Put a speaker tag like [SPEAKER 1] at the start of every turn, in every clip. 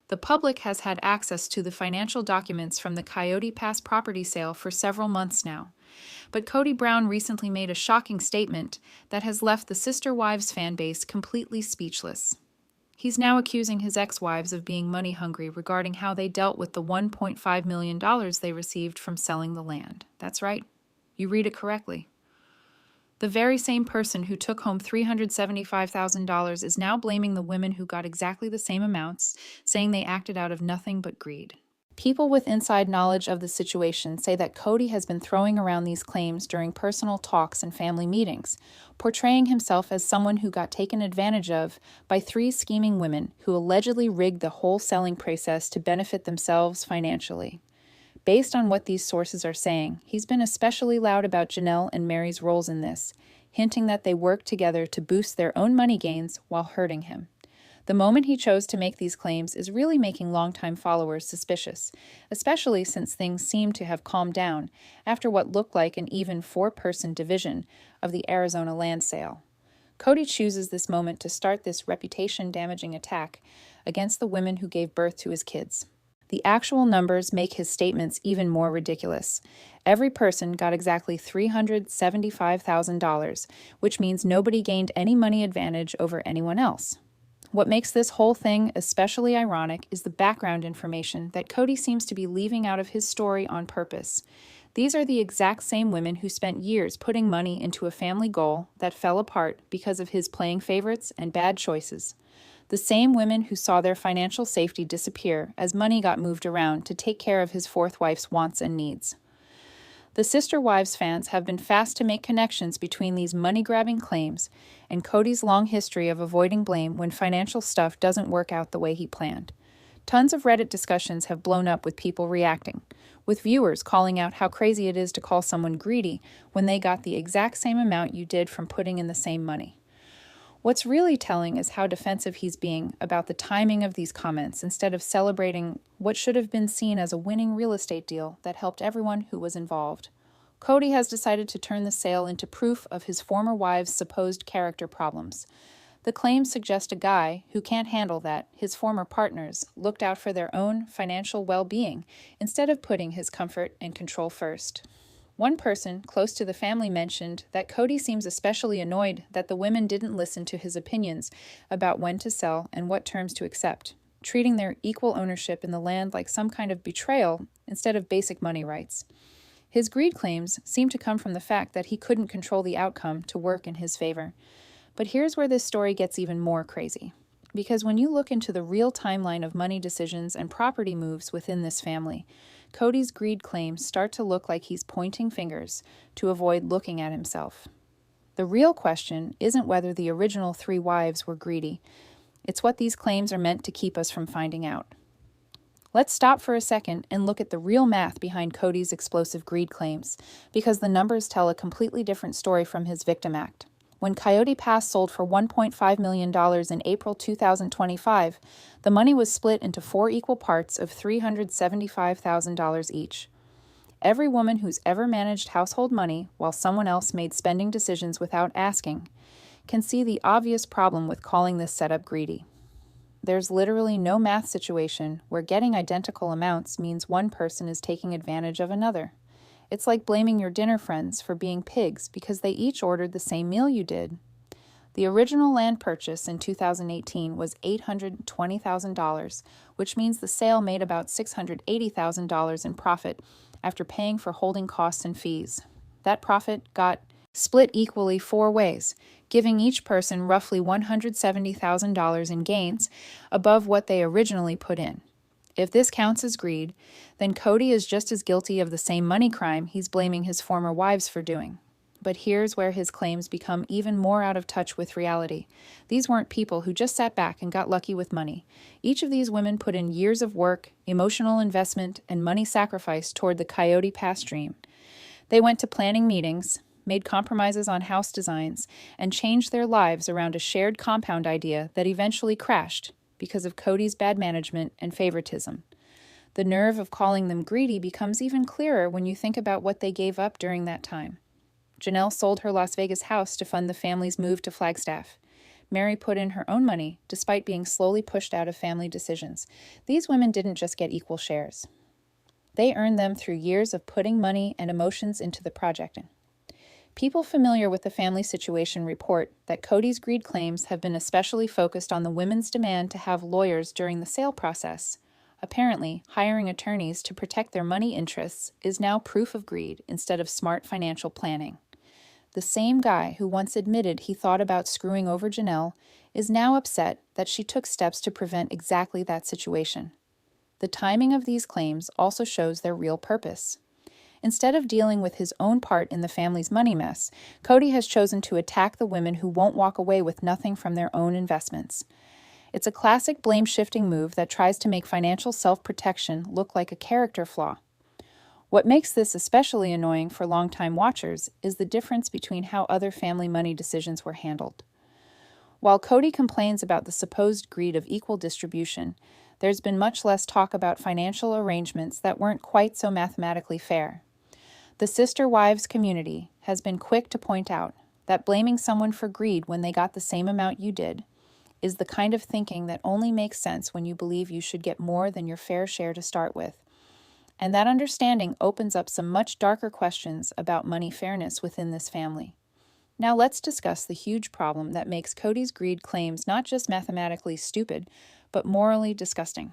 [SPEAKER 1] The public has had access to the financial documents from the Coyote Pass property sale for several months now. But Kody Brown recently made a shocking statement that has left the Sister Wives fanbase completely speechless. He's now accusing his ex-wives of being money-hungry regarding how they dealt with the $1.5 million they received from selling the land. That's right. You read it correctly. The very same person who took home $375,000 is now blaming the women who got exactly the same amounts, saying they acted out of nothing but greed. People with inside knowledge of the situation say that Cody has been throwing around these claims during personal talks and family meetings, portraying himself as someone who got taken advantage of by 3 scheming women who allegedly rigged the whole selling process to benefit themselves financially. Based on what these sources are saying, he's been especially loud about Janelle and Meri's roles in this, hinting that they worked together to boost their own money gains while hurting him. The moment he chose to make these claims is really making longtime followers suspicious, especially since things seem to have calmed down after what looked like an even 4-person division of the Arizona land sale. Cody chooses this moment to start this reputation-damaging attack against the women who gave birth to his kids. The actual numbers make his statements even more ridiculous. Every person got exactly $375,000, which means nobody gained any money advantage over anyone else. What makes this whole thing especially ironic is the background information that Cody seems to be leaving out of his story on purpose. These are the exact same women who spent years putting money into a family goal that fell apart because of his playing favorites and bad choices. The same women who saw their financial safety disappear as money got moved around to take care of his 4th wife's wants and needs. The Sister Wives fans have been fast to make connections between these money-grabbing claims and Cody's long history of avoiding blame when financial stuff doesn't work out the way he planned. Tons of Reddit discussions have blown up with people reacting, with viewers calling out how crazy it is to call someone greedy when they got the exact same amount you did from putting in the same money. What's really telling is how defensive he's being about the timing of these comments instead of celebrating what should have been seen as a winning real estate deal that helped everyone who was involved. Cody has decided to turn the sale into proof of his former wives' supposed character problems. The claims suggest a guy who can't handle that his former partners looked out for their own financial well-being instead of putting his comfort and control first. One person close to the family mentioned that Cody seems especially annoyed that the women didn't listen to his opinions about when to sell and what terms to accept, treating their equal ownership in the land like some kind of betrayal instead of basic money rights. His greed claims seem to come from the fact that he couldn't control the outcome to work in his favor. But here's where this story gets even more crazy. Because when you look into the real timeline of money decisions and property moves within this family, Cody's greed claims start to look like he's pointing fingers to avoid looking at himself. The real question isn't whether the original 3 wives were greedy. It's what these claims are meant to keep us from finding out. Let's stop for a second and look at the real math behind Cody's explosive greed claims, because the numbers tell a completely different story from his victim act. When Coyote Pass sold for $1.5 million in April 2025, the money was split into 4 equal parts of $375,000 each. Every woman who's ever managed household money while someone else made spending decisions without asking can see the obvious problem with calling this setup greedy. There's literally no math situation where getting identical amounts means one person is taking advantage of another. It's like blaming your dinner friends for being pigs because they each ordered the same meal you did. The original land purchase in 2018 was $820,000, which means the sale made about $680,000 in profit after paying for holding costs and fees. That profit got split equally 4 ways, giving each person roughly $170,000 in gains above what they originally put in. If this counts as greed, then Cody is just as guilty of the same money crime he's blaming his former wives for doing. But here's where his claims become even more out of touch with reality. These weren't people who just sat back and got lucky with money. Each of these women put in years of work, emotional investment, and money sacrifice toward the Coyote Pass dream. They went to planning meetings, made compromises on house designs, and changed their lives around a shared compound idea that eventually crashed because of Cody's bad management and favoritism. The nerve of calling them greedy becomes even clearer when you think about what they gave up during that time. Janelle sold her Las Vegas house to fund the family's move to Flagstaff. Meri put in her own money, despite being slowly pushed out of family decisions. These women didn't just get equal shares. They earned them through years of putting money and emotions into the project. People familiar with the family situation report that Kody's greed claims have been especially focused on the women's demand to have lawyers during the sale process. Apparently, hiring attorneys to protect their money interests is now proof of greed instead of smart financial planning. The same guy who once admitted he thought about screwing over Janelle is now upset that she took steps to prevent exactly that situation. The timing of these claims also shows their real purpose. Instead of dealing with his own part in the family's money mess, Kody has chosen to attack the women who won't walk away with nothing from their own investments. It's a classic blame-shifting move that tries to make financial self-protection look like a character flaw. What makes this especially annoying for longtime watchers is the difference between how other family money decisions were handled. While Kody complains about the supposed greed of equal distribution, there's been much less talk about financial arrangements that weren't quite so mathematically fair. The sister wives community has been quick to point out that blaming someone for greed when they got the same amount you did is the kind of thinking that only makes sense when you believe you should get more than your fair share to start with. And that understanding opens up some much darker questions about money fairness within this family. Now let's discuss the huge problem that makes Kody's greed claims not just mathematically stupid, but morally disgusting.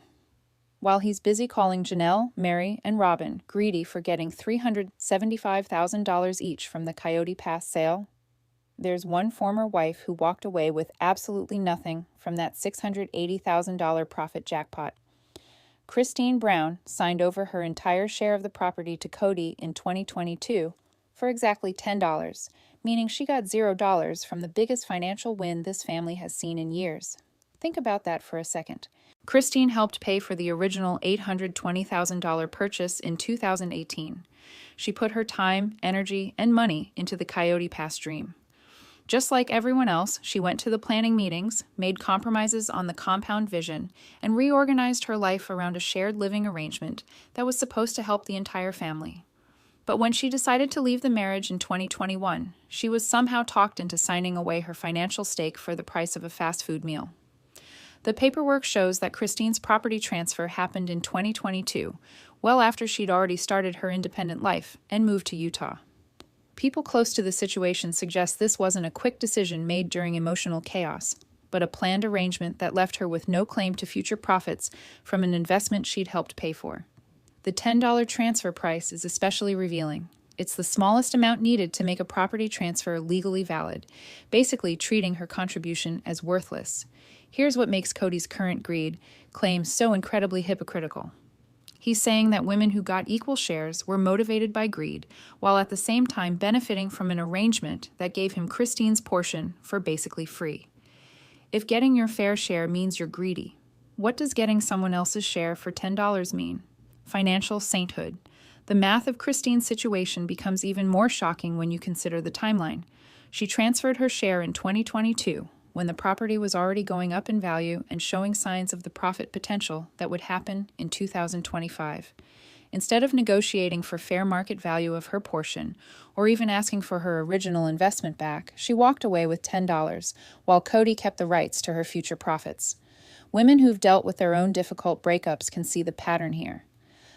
[SPEAKER 1] While he's busy calling Janelle, Meri, and Robyn greedy for getting $375,000 each from the Coyote Pass sale, there's one former wife who walked away with absolutely nothing from that $680,000 profit jackpot. Kody Brown signed over her entire share of the property to Cody in 2022 for exactly $10, meaning she got $0 from the biggest financial win this family has seen in years. Think about that for a second. Kody helped pay for the original $820,000 purchase in 2018. She put her time, energy, and money into the Coyote Pass dream. Just like everyone else, she went to the planning meetings, made compromises on the compound vision, and reorganized her life around a shared living arrangement that was supposed to help the entire family. But when she decided to leave the marriage in 2021, she was somehow talked into signing away her financial stake for the price of a fast food meal. The paperwork shows that Kody's property transfer happened in 2022, well after she'd already started her independent life and moved to Utah. People close to the situation suggest this wasn't a quick decision made during emotional chaos, but a planned arrangement that left her with no claim to future profits from an investment she'd helped pay for. The $10 transfer price is especially revealing. It's the smallest amount needed to make a property transfer legally valid, basically treating her contribution as worthless. Here's what makes Kody's current greed claims so incredibly hypocritical. He's saying that women who got equal shares were motivated by greed, while at the same time benefiting from an arrangement that gave him Kody's portion for basically free. If getting your fair share means you're greedy, what does getting someone else's share for $10 mean? Financial sainthood. The math of Kody's situation becomes even more shocking when you consider the timeline. She transferred her share in 2022, when the property was already going up in value and showing signs of the profit potential that would happen in 2025. Instead of negotiating for fair market value of her portion, or even asking for her original investment back, she walked away with $10, while Kody kept the rights to her future profits. Women who've dealt with their own difficult breakups can see the pattern here.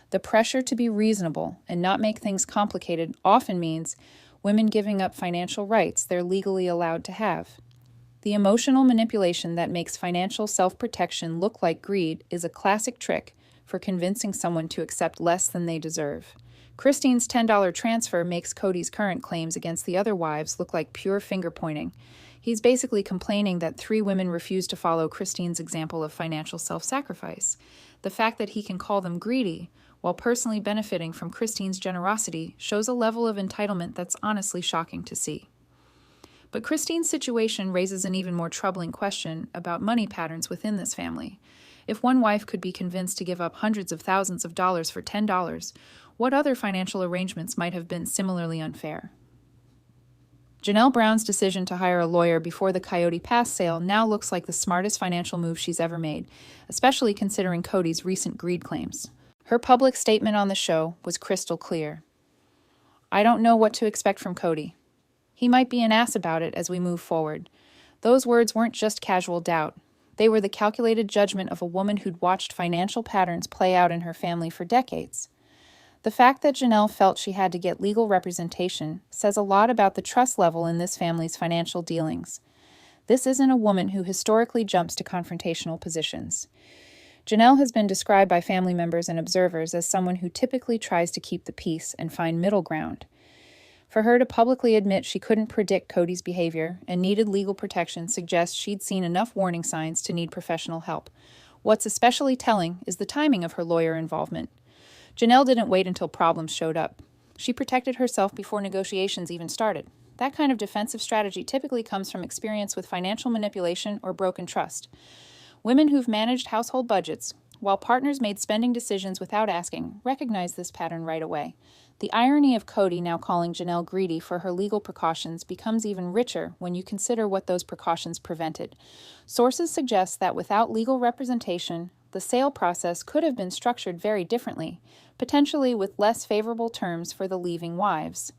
[SPEAKER 1] The pressure to be reasonable and not make things complicated often means women giving up financial rights they're legally allowed to have. The emotional manipulation that makes financial self-protection look like greed is a classic trick for convincing someone to accept less than they deserve. Kody's $10 transfer makes Kody's current claims against the other wives look like pure finger-pointing. He's basically complaining that 3 women refused to follow Kody's example of financial self-sacrifice. The fact that he can call them greedy while personally benefiting from Kody's generosity shows a level of entitlement that's honestly shocking to see. But Kody's situation raises an even more troubling question about money patterns within this family. If one wife could be convinced to give up hundreds of thousands of dollars for $10, what other financial arrangements might have been similarly unfair? Janelle Brown's decision to hire a lawyer before the Coyote Pass sale now looks like the smartest financial move she's ever made, especially considering Kody's recent greed claims. Her public statement on the show was crystal clear. "I don't know what to expect from Kody. He might be an ass about it as we move forward, Those words weren't just casual doubt. They were the calculated judgment of a woman who'd watched financial patterns play out in her family for decades. The fact that Janelle felt she had to get legal representation says a lot about the trust level in this family's financial dealings. This isn't a woman who historically jumps to confrontational positions. Janelle has been described by family members and observers as someone who typically tries to keep the peace and find middle ground. For her to publicly admit she couldn't predict Cody's behavior and needed legal protection suggests she'd seen enough warning signs to need professional help. What's especially telling is the timing of her lawyer involvement. Janelle didn't wait until problems showed up. She protected herself before negotiations even started. That kind of defensive strategy typically comes from experience with financial manipulation or broken trust. Women who've managed household budgets, while partners made spending decisions without asking, recognize this pattern right away. The irony of Cody now calling Janelle greedy for her legal precautions becomes even richer when you consider what those precautions prevented. Sources suggest that without legal representation, the sale process could have been structured very differently, potentially with less favorable terms for the leaving wives.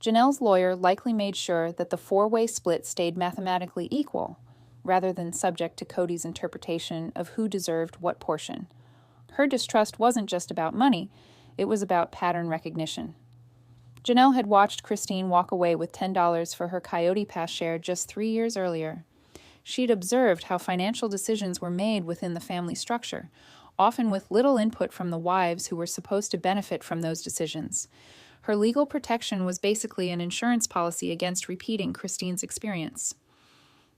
[SPEAKER 1] Janelle's lawyer likely made sure that the four-way split stayed mathematically equal, rather than subject to Cody's interpretation of who deserved what portion. Her distrust wasn't just about money, it was about pattern recognition. Janelle had watched Christine walk away with $10 for her Coyote Pass share just 3 years earlier. She'd observed how financial decisions were made within the family structure, often with little input from the wives who were supposed to benefit from those decisions. Her legal protection was basically an insurance policy against repeating Christine's experience.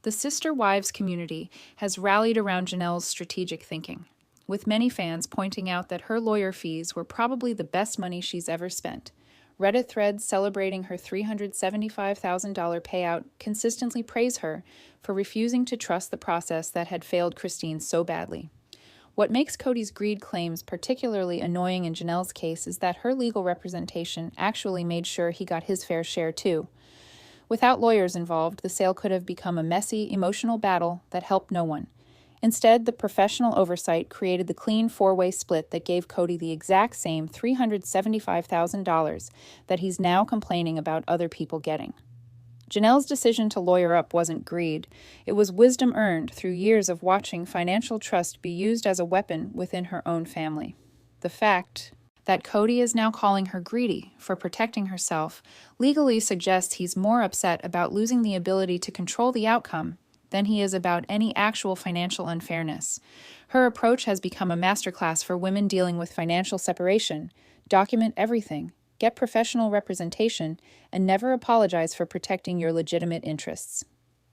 [SPEAKER 1] The sister wives community has rallied around Janelle's strategic thinking, with many fans pointing out that her lawyer fees were probably the best money she's ever spent. Reddit threads celebrating her $375,000 payout consistently praise her for refusing to trust the process that had failed Christine so badly. What makes Cody's greed claims particularly annoying in Janelle's case is that her legal representation actually made sure he got his fair share too. Without lawyers involved, the sale could have become a messy, emotional battle that helped no one. Instead, the professional oversight created the clean four-way split that gave Cody the exact same $375,000 that he's now complaining about other people getting. Janelle's decision to lawyer up wasn't greed. It was wisdom earned through years of watching financial trust be used as a weapon within her own family. The fact that Cody is now calling her greedy for protecting herself legally suggests he's more upset about losing the ability to control the outcome than he is about any actual financial unfairness. Her approach has become a masterclass for women dealing with financial separation. Document everything, get professional representation, and never apologize for protecting your legitimate interests.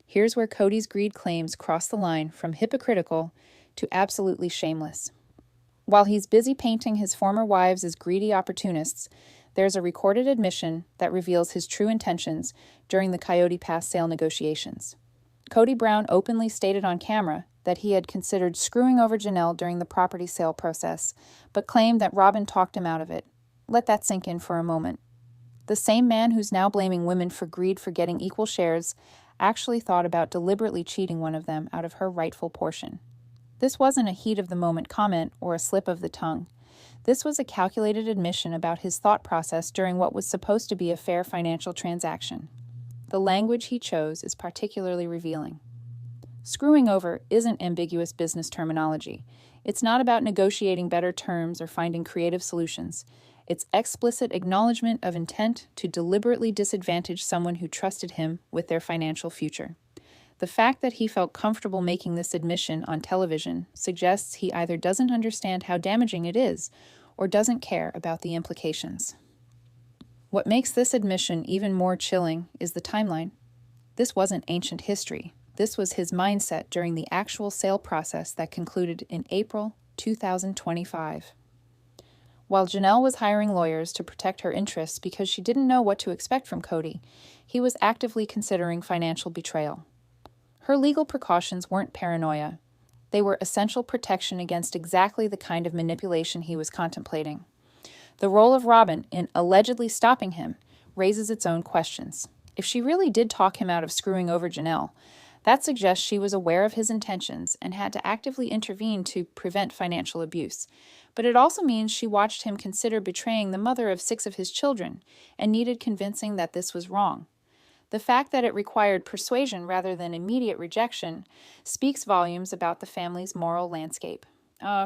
[SPEAKER 1] Here's where Cody's greed claims cross the line from hypocritical to absolutely shameless. While he's busy painting his former wives as greedy opportunists, there's a recorded admission that reveals his true intentions during the Coyote Pass sale negotiations. Kody Brown openly stated on camera that he had considered screwing over Janelle during the property sale process, but claimed that Robyn talked him out of it. Let that sink in for a moment. The same man who's now blaming women for greed for getting equal shares actually thought about deliberately cheating one of them out of her rightful portion. This wasn't a heat-of-the-moment comment or a slip of the tongue. This was a calculated admission about his thought process during what was supposed to be a fair financial transaction. The language he chose is particularly revealing. Screwing over isn't ambiguous business terminology. It's not about negotiating better terms or finding creative solutions. It's explicit acknowledgement of intent to deliberately disadvantage someone who trusted him with their financial future. The fact that he felt comfortable making this admission on television suggests he either doesn't understand how damaging it is or doesn't care about the implications. What makes this admission even more chilling is the timeline. This wasn't ancient history. This was his mindset during the actual sale process that concluded in April 2025. While Janelle was hiring lawyers to protect her interests because she didn't know what to expect from Cody, he was actively considering financial betrayal. Her legal precautions weren't paranoia. They were essential protection against exactly the kind of manipulation he was contemplating. The role of Robyn in allegedly stopping him raises its own questions. If she really did talk him out of screwing over Janelle, that suggests she was aware of his intentions and had to actively intervene to prevent financial abuse. But it also means she watched him consider betraying the mother of 6 of his children and needed convincing that this was wrong. The fact that it required persuasion rather than immediate rejection speaks volumes about the family's moral landscape.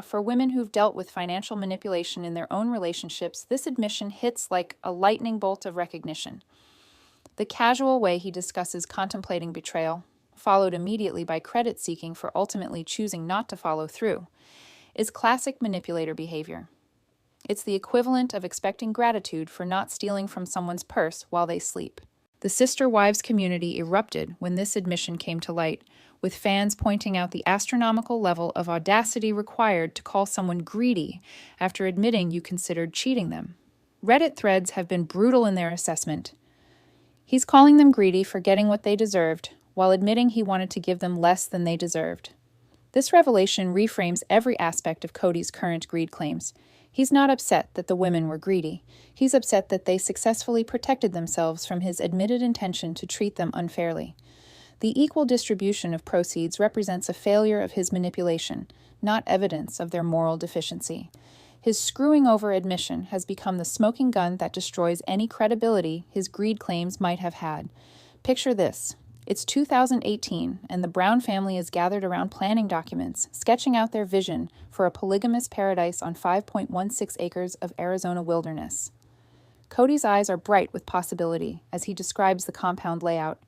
[SPEAKER 1] For women who've dealt with financial manipulation in their own relationships, this admission hits like a lightning bolt of recognition. The casual way he discusses contemplating betrayal, followed immediately by credit seeking for ultimately choosing not to follow through, is classic manipulator behavior. It's the equivalent of expecting gratitude for not stealing from someone's purse while they sleep. The sister wives community erupted when this admission came to light, with fans pointing out the astronomical level of audacity required to call someone greedy after admitting you considered cheating them. Reddit threads have been brutal in their assessment. He's calling them greedy for getting what they deserved, while admitting he wanted to give them less than they deserved. This revelation reframes every aspect of Kody's current greed claims. He's not upset that the women were greedy. He's upset that they successfully protected themselves from his admitted intention to treat them unfairly. The equal distribution of proceeds represents a failure of his manipulation, not evidence of their moral deficiency. His screwing over admission has become the smoking gun that destroys any credibility his greed claims might have had. Picture this. It's 2018, and the Brown family is gathered around planning documents, sketching out their vision for a polygamous paradise on 5.16 acres of Arizona wilderness. Kody's eyes are bright with possibility as he describes the compound layout.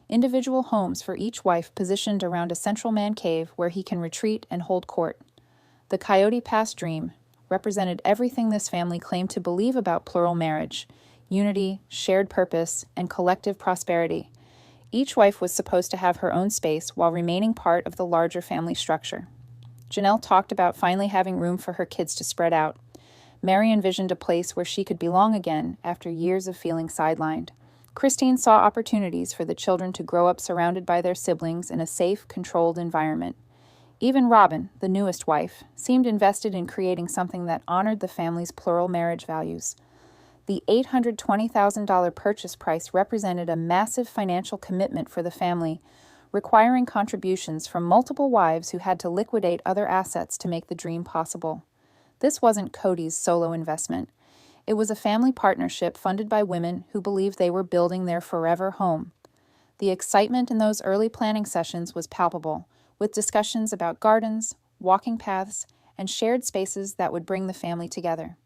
[SPEAKER 1] Individual homes for each wife positioned around a central man cave where he can retreat and hold court. The Coyote Pass dream represented everything this family claimed to believe about plural marriage: unity, shared purpose, and collective prosperity. Each wife was supposed to have her own space while remaining part of the larger family structure. Janelle talked about finally having room for her kids to spread out. Meri envisioned a place where she could belong again after years of feeling sidelined. Christine saw opportunities for the children to grow up surrounded by their siblings in a safe, controlled environment. Even Robyn, the newest wife, seemed invested in creating something that honored the family's plural marriage values. The $820,000 purchase price represented a massive financial commitment for the family, requiring contributions from multiple wives who had to liquidate other assets to make the dream possible. This wasn't Kody's solo investment. It was a family partnership funded by women who believed they were building their forever home. The excitement in those early planning sessions was palpable, with discussions about gardens, walking paths, and shared spaces that would bring the family together.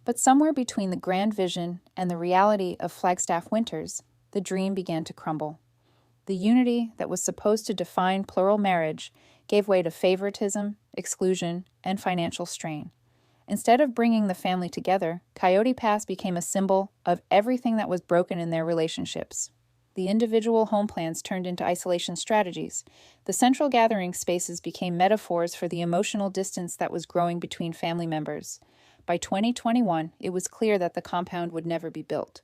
[SPEAKER 1] But somewhere between the grand vision and the reality of Flagstaff winters, the dream began to crumble. The unity that was supposed to define plural marriage gave way to favoritism, exclusion, and financial strain. Instead of bringing the family together, Coyote Pass became a symbol of everything that was broken in their relationships. The individual home plans turned into isolation strategies. The central gathering spaces became metaphors for the emotional distance that was growing between family members. By 2021, it was clear that the compound would never be built.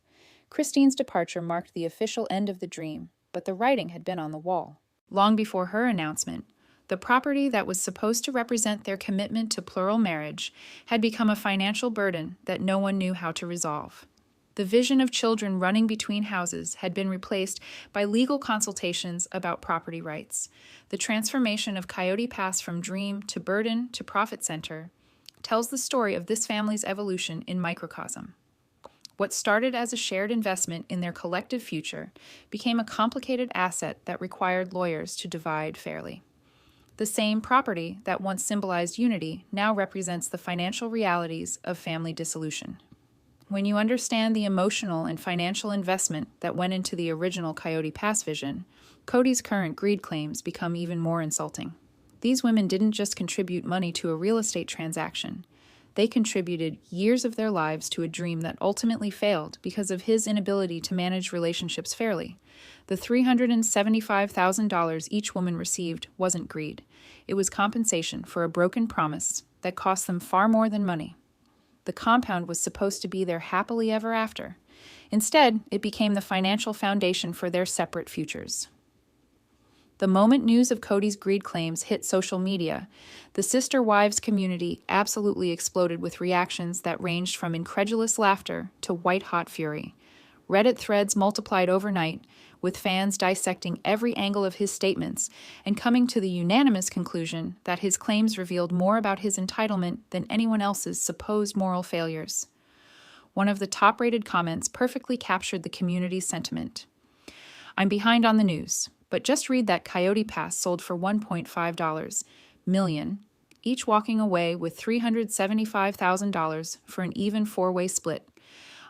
[SPEAKER 1] Christine's departure marked the official end of the dream, but the writing had been on the wall. Long before her announcement, the property that was supposed to represent their commitment to plural marriage had become a financial burden that no one knew how to resolve. The vision of children running between houses had been replaced by legal consultations about property rights. The transformation of Coyote Pass from dream to burden to profit center tells the story of this family's evolution in microcosm. What started as a shared investment in their collective future became a complicated asset that required lawyers to divide fairly. The same property that once symbolized unity now represents the financial realities of family dissolution. When you understand the emotional and financial investment that went into the original Coyote Pass vision, Kody's current greed claims become even more insulting. These women didn't just contribute money to a real estate transaction. They contributed years of their lives to a dream that ultimately failed because of his inability to manage relationships fairly. The $375,000 each woman received wasn't greed. It was compensation for a broken promise that cost them far more than money. The compound was supposed to be their happily ever after. Instead, it became the financial foundation for their separate futures. The moment news of Kody's greed claims hit social media, the sister wives community absolutely exploded with reactions that ranged from incredulous laughter to white-hot fury. Reddit threads multiplied overnight, with fans dissecting every angle of his statements and coming to the unanimous conclusion that his claims revealed more about his entitlement than anyone else's supposed moral failures. One of the top-rated comments perfectly captured the community's sentiment. I'm behind on the news, but just read that Coyote Pass sold for $1.5 million, each walking away with $375,000 for an even four-way split.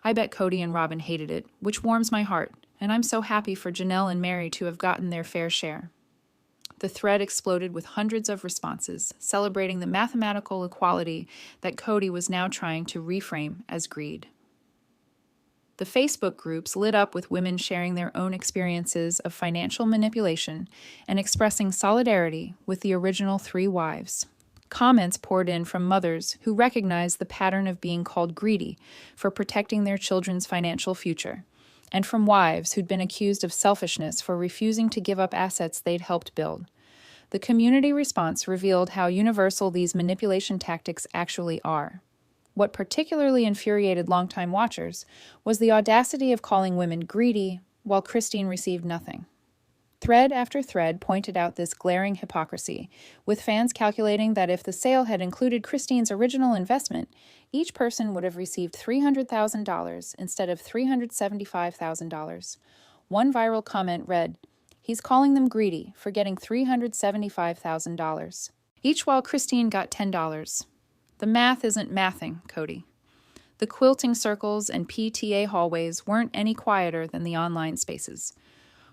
[SPEAKER 1] I bet Cody and Robyn hated it, which warms my heart, and I'm so happy for Janelle and Meri to have gotten their fair share. The thread exploded with hundreds of responses, celebrating the mathematical equality that Cody was now trying to reframe as greed. The Facebook groups lit up with women sharing their own experiences of financial manipulation and expressing solidarity with the original three wives. Comments poured in from mothers who recognized the pattern of being called greedy for protecting their children's financial future, and from wives who'd been accused of selfishness for refusing to give up assets they'd helped build. The community response revealed how universal these manipulation tactics actually are. What particularly infuriated longtime watchers was the audacity of calling women greedy while Christine received nothing. Thread after thread pointed out this glaring hypocrisy, with fans calculating that if the sale had included Christine's original investment, each person would have received $300,000 instead of $375,000. One viral comment read, "He's calling them greedy for getting $375,000. Each while Christine got $10. The math isn't mathing, Cody." The quilting circles and PTA hallways weren't any quieter than the online spaces.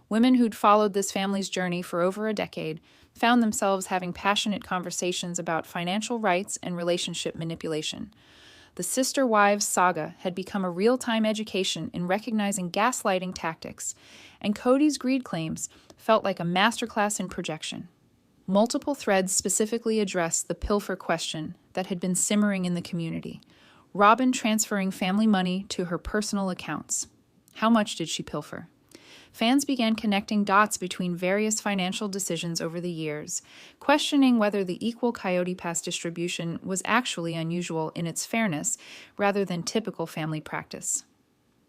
[SPEAKER 1] Women who'd followed this family's journey for over a decade found themselves having passionate conversations about financial rights and relationship manipulation. The Sister Wives saga had become a real-time education in recognizing gaslighting tactics, and Cody's greed claims felt like a masterclass in projection. Multiple threads specifically addressed the pilfer question that had been simmering in the community. Robyn transferring family money to her personal accounts. How much did she pilfer? Fans began connecting dots between various financial decisions over the years, questioning whether the equal Coyote Pass distribution was actually unusual in its fairness rather than typical family practice.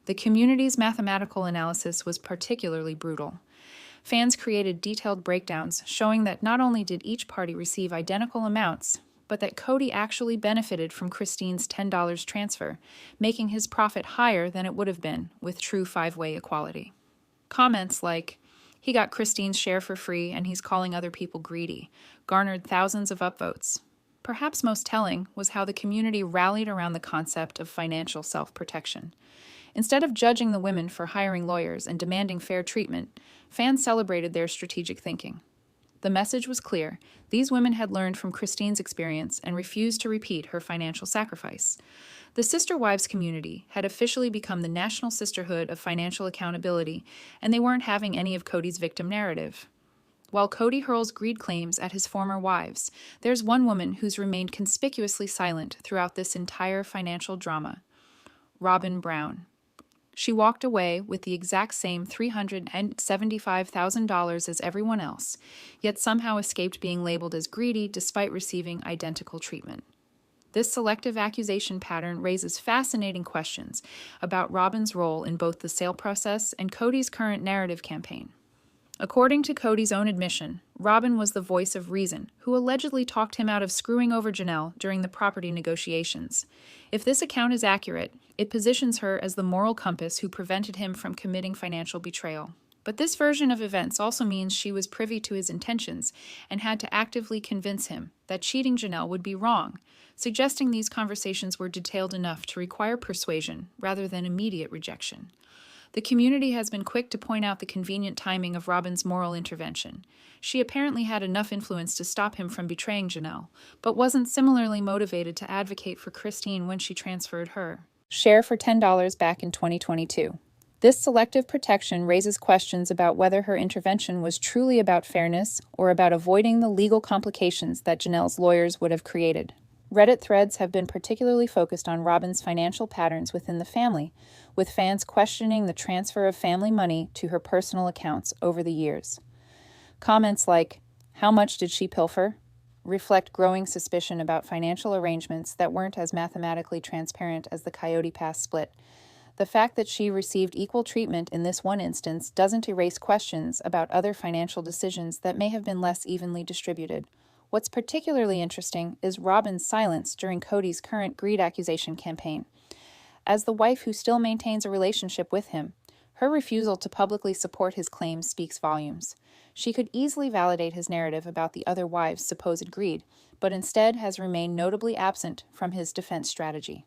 [SPEAKER 1] The community's mathematical analysis was particularly brutal. Fans created detailed breakdowns showing that not only did each party receive identical amounts, but that Cody actually benefited from Christine's $10 transfer, making his profit higher than it would have been with true five-way equality. Comments like, "He got Christine's share for free and he's calling other people greedy," garnered thousands of upvotes. Perhaps most telling was how the community rallied around the concept of financial self-protection. Instead of judging the women for hiring lawyers and demanding fair treatment, fans celebrated their strategic thinking. The message was clear. These women had learned from Christine's experience and refused to repeat her financial sacrifice. The Sister Wives community had officially become the national sisterhood of financial accountability, and they weren't having any of Cody's victim narrative. While Cody hurls greed claims at his former wives, there's one woman who's remained conspicuously silent throughout this entire financial drama: Robyn Brown. She walked away with the exact same $375,000 as everyone else, yet somehow escaped being labeled as greedy despite receiving identical treatment. This selective accusation pattern raises fascinating questions about Robyn's role in both the sale process and Cody's current narrative campaign. According to Cody's own admission, Robyn was the voice of reason, who allegedly talked him out of screwing over Janelle during the property negotiations. If this account is accurate, it positions her as the moral compass who prevented him from committing financial betrayal. But this version of events also means she was privy to his intentions and had to actively convince him that cheating Janelle would be wrong, suggesting these conversations were detailed enough to require persuasion rather than immediate rejection. The community has been quick to point out the convenient timing of Robyn's moral intervention. She apparently had enough influence to stop him from betraying Janelle, but wasn't similarly motivated to advocate for Christine when she transferred her share for $10 back in 2022. This selective protection raises questions about whether her intervention was truly about fairness or about avoiding the legal complications that Janelle's lawyers would have created. Reddit threads have been particularly focused on Robyn's financial patterns within the family, with fans questioning the transfer of family money to her personal accounts over the years. Comments like, "How much did she pilfer?" reflect growing suspicion about financial arrangements that weren't as mathematically transparent as the Coyote Pass split. The fact that she received equal treatment in this one instance doesn't erase questions about other financial decisions that may have been less evenly distributed. What's particularly interesting is Robyn's silence during Cody's current greed accusation campaign. As the wife who still maintains a relationship with him, Her refusal to publicly support his claims speaks volumes. She could easily validate his narrative about the other wives' supposed greed, but instead has remained notably absent from his defense strategy.